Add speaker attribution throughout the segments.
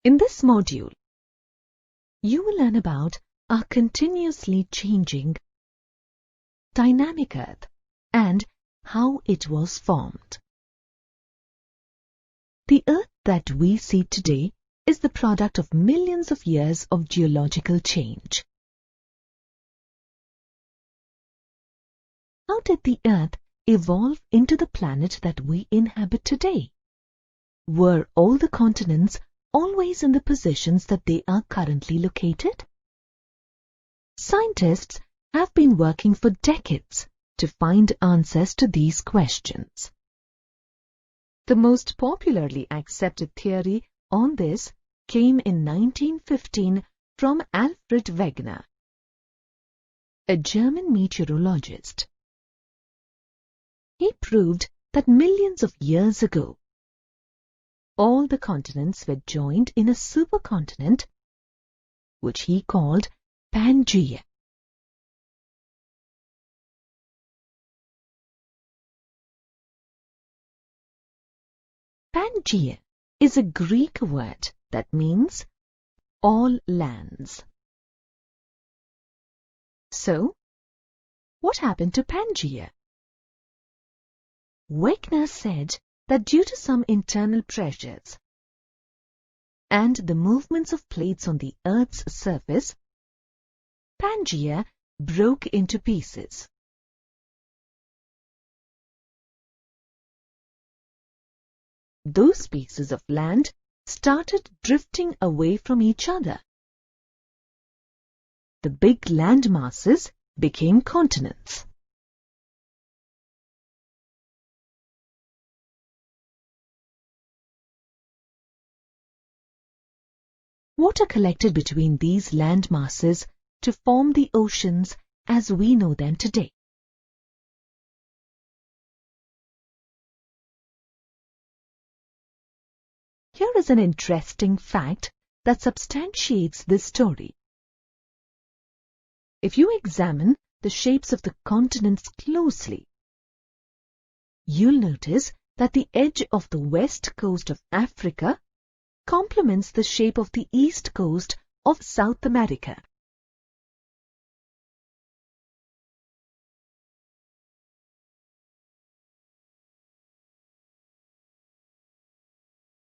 Speaker 1: In this module, you will learn about our continuously changing dynamic Earth and how it was formed. The Earth that we see today is the product of millions of years of geological change. How did the Earth evolve into the planet that we inhabit today? Were all the continents always in the positions that they are currently located? Scientists have been working for decades to find answers to these questions. The most popularly accepted theory on this came in 1915 from Alfred Wegener, a German meteorologist. He proved that millions of years ago, all the continents were joined in a supercontinent, which he called Pangaea. Pangaea is a Greek word that means all lands. So, what happened to Pangaea? Wegener said that due to some internal pressures and the movements of plates on the Earth's surface, Pangaea broke into pieces. Those pieces of land started drifting away from each other. The big land masses became continents. Water collected between these land masses to form the oceans as we know them today. Here is an interesting fact that substantiates this story. If you examine the shapes of the continents closely, you'll notice that the edge of the west coast of Africa complements the shape of the east coast of South America.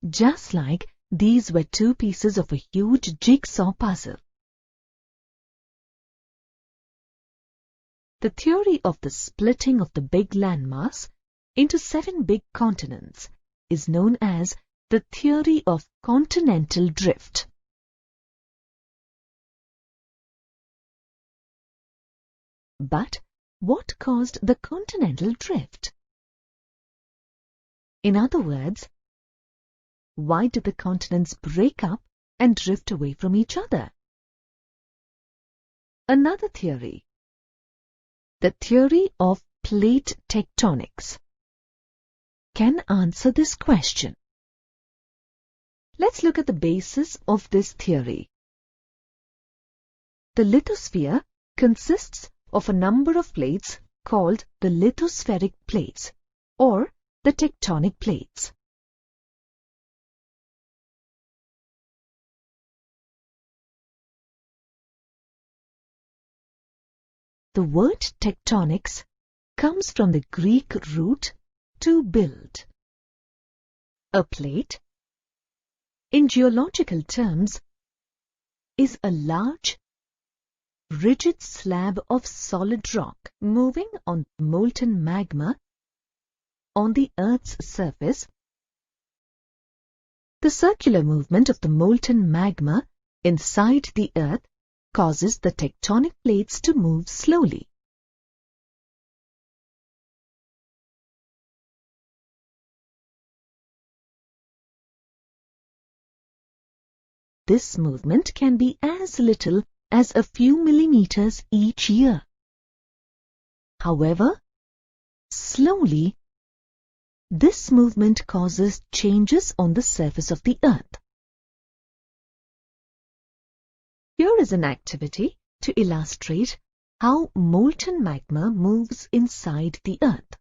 Speaker 1: Just like these were two pieces of a huge jigsaw puzzle. The theory of the splitting of the big landmass into 7 big continents is known as the theory of continental drift. But what caused the continental drift? In other words, why did the continents break up and drift away from each other? Another theory, the theory of plate tectonics, can answer this question. Let's look at the basis of this theory. The lithosphere consists of a number of plates called the lithospheric plates or the tectonic plates. The word tectonics comes from the Greek root to build. A plate, in geological terms, is a large, rigid slab of solid rock moving on molten magma on the Earth's surface. The circular movement of the molten magma inside the Earth causes the tectonic plates to move slowly. This movement can be as little as a few millimeters each year. However, slowly, this movement causes changes on the surface of the Earth. Here is an activity to illustrate how molten magma moves inside the Earth.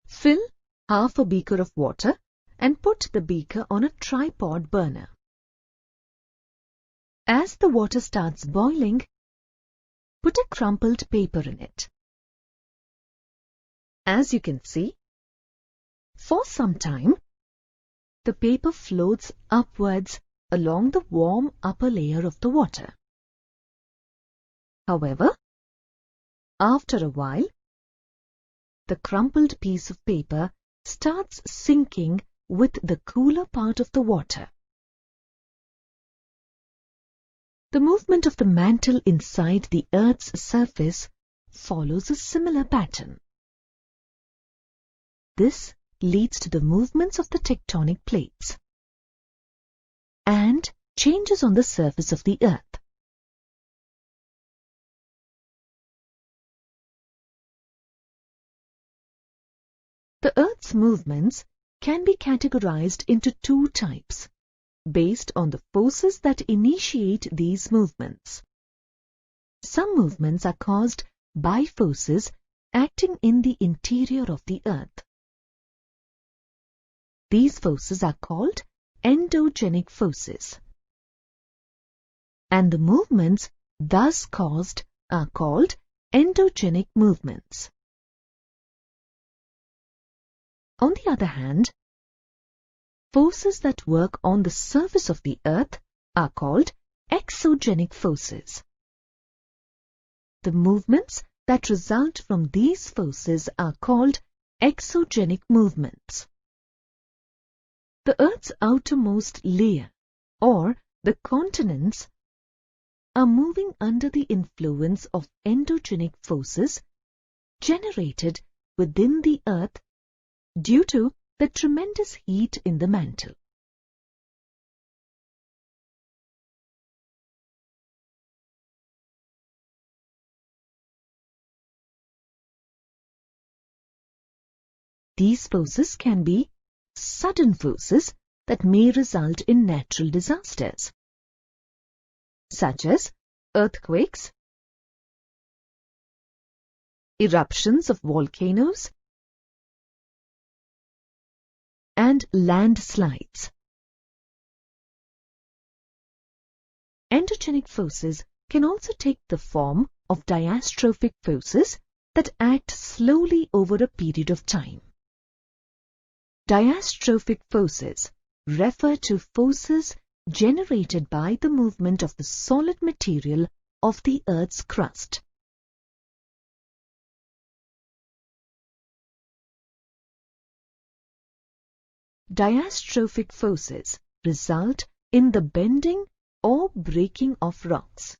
Speaker 1: Fill half a beaker of water and put the beaker on a tripod burner. As the water starts boiling, put a crumpled paper in it. As you can see, for some time, the paper floats upwards along the warm upper layer of the water. However, after a while, the crumpled piece of paper starts sinking with the cooler part of the water. The movement of the mantle inside the Earth's surface follows a similar pattern. This leads to the movements of the tectonic plates and changes on the surface of the Earth. The Earth's movements can be categorized into two types, based on the forces that initiate these movements. Some movements are caused by forces acting in the interior of the Earth. These forces are called endogenic forces, and the movements thus caused are called endogenic movements. On the other hand, forces that work on the surface of the Earth are called exogenic forces. The movements that result from these forces are called exogenic movements. The Earth's outermost layer, or the continents, are moving under the influence of endogenic forces generated within the Earth due to the tremendous heat in the mantle. These forces can be sudden forces that may result in natural disasters, such as earthquakes, eruptions of volcanoes, and landslides. Endogenic forces can also take the form of diastrophic forces that act slowly over a period of time. Diastrophic forces refer to forces generated by the movement of the solid material of the Earth's crust. Diastrophic forces result in the bending or breaking of rocks.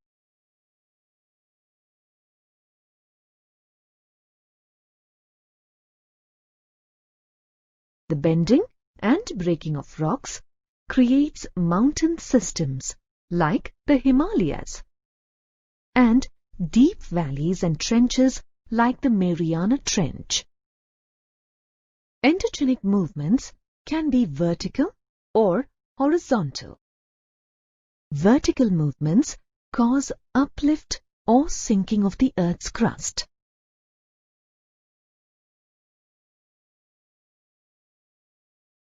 Speaker 1: The bending and breaking of rocks creates mountain systems like the Himalayas and deep valleys and trenches like the Mariana Trench. Endogenic movements can be vertical or horizontal. Vertical movements cause uplift or sinking of the Earth's crust.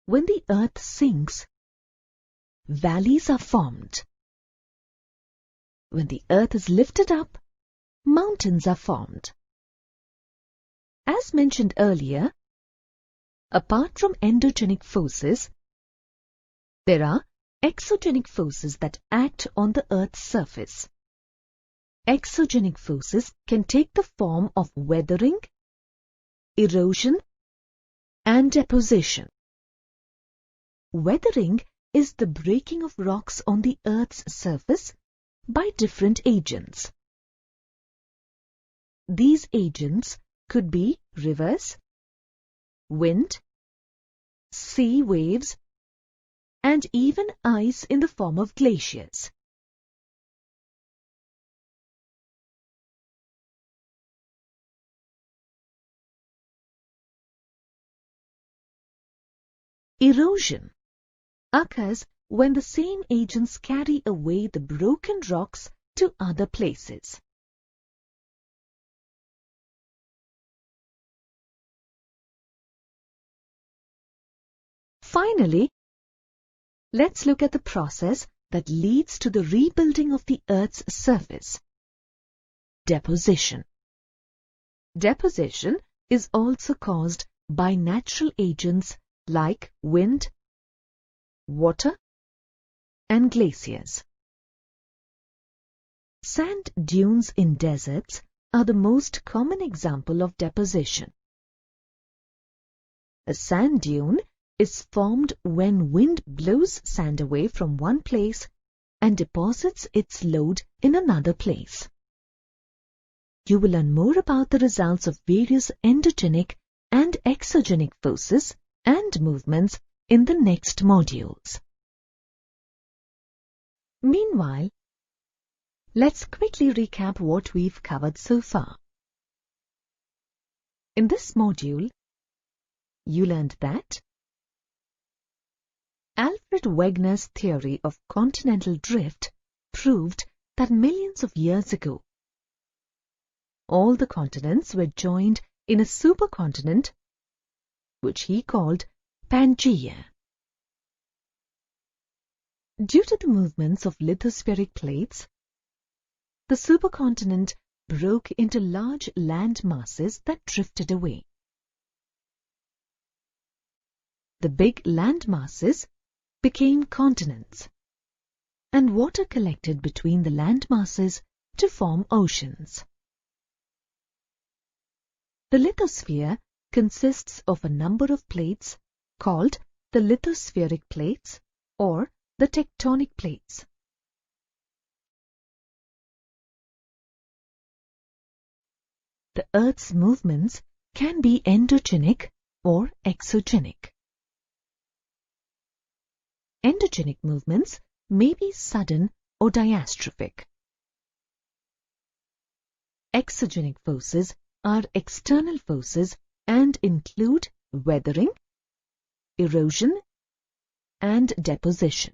Speaker 1: When the Earth sinks, valleys are formed. When the Earth is lifted up, mountains are formed. As mentioned earlier, apart from endogenic forces, there are exogenic forces that act on the Earth's surface. Exogenic forces can take the form of weathering, erosion, and deposition. Weathering is the breaking of rocks on the Earth's surface by different agents. These agents could be rivers, wind, sea waves, and even ice in the form of glaciers. Erosion occurs when the same agents carry away the broken rocks to other places. Finally, let's look at the process that leads to the rebuilding of the Earth's surface. Deposition. Deposition is also caused by natural agents like wind, water, and glaciers. Sand dunes in deserts are the most common example of deposition. A sand dune is formed when wind blows sand away from one place and deposits its load in another place. You will learn more about the results of various endogenic and exogenic forces and movements in the next modules. Meanwhile, let's quickly recap what we've covered so far. In this module, you learned that Alfred Wegener's theory of continental drift proved that millions of years ago, all the continents were joined in a supercontinent which he called Pangaea. Due to the movements of lithospheric plates, the supercontinent broke into large land masses that drifted away. The big land masses became continents, and water collected between the land masses to form oceans. The lithosphere consists of a number of plates called the lithospheric plates or the tectonic plates. The Earth's movements can be endogenic or exogenic. Endogenic movements may be sudden or diastrophic. Exogenic forces are external forces and include weathering, erosion, and deposition.